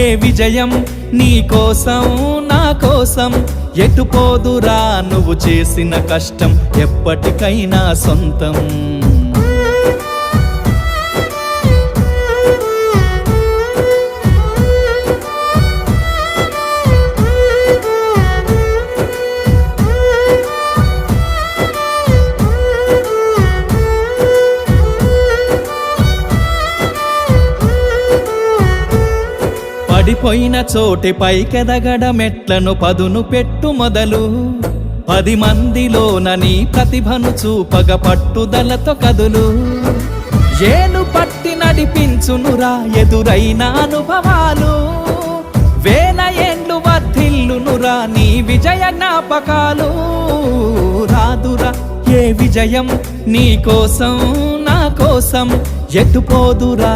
ఏ విజయం నీ కోసం నా కోసం ఎటుపోదురా నువ్వు చేసిన కష్టం ఎప్పటికైనా సొంతం పడిపోయిన చోటి పైకెదగడ మెట్లను పదును పెట్టు మొదలు 10 మందిలోన నీ ప్రతిభను చూపగ పట్టుదలతో కదులు ఏలు పట్టి నడిపించునురా ఎదురైన అనుభవాలు వేల ఏండ్లు వర్ధిల్లునురా నీ విజయ జ్ఞాపకాలు రాదురా ఏ విజయం నీ కోసం నా కోసం ఎటుపోదురా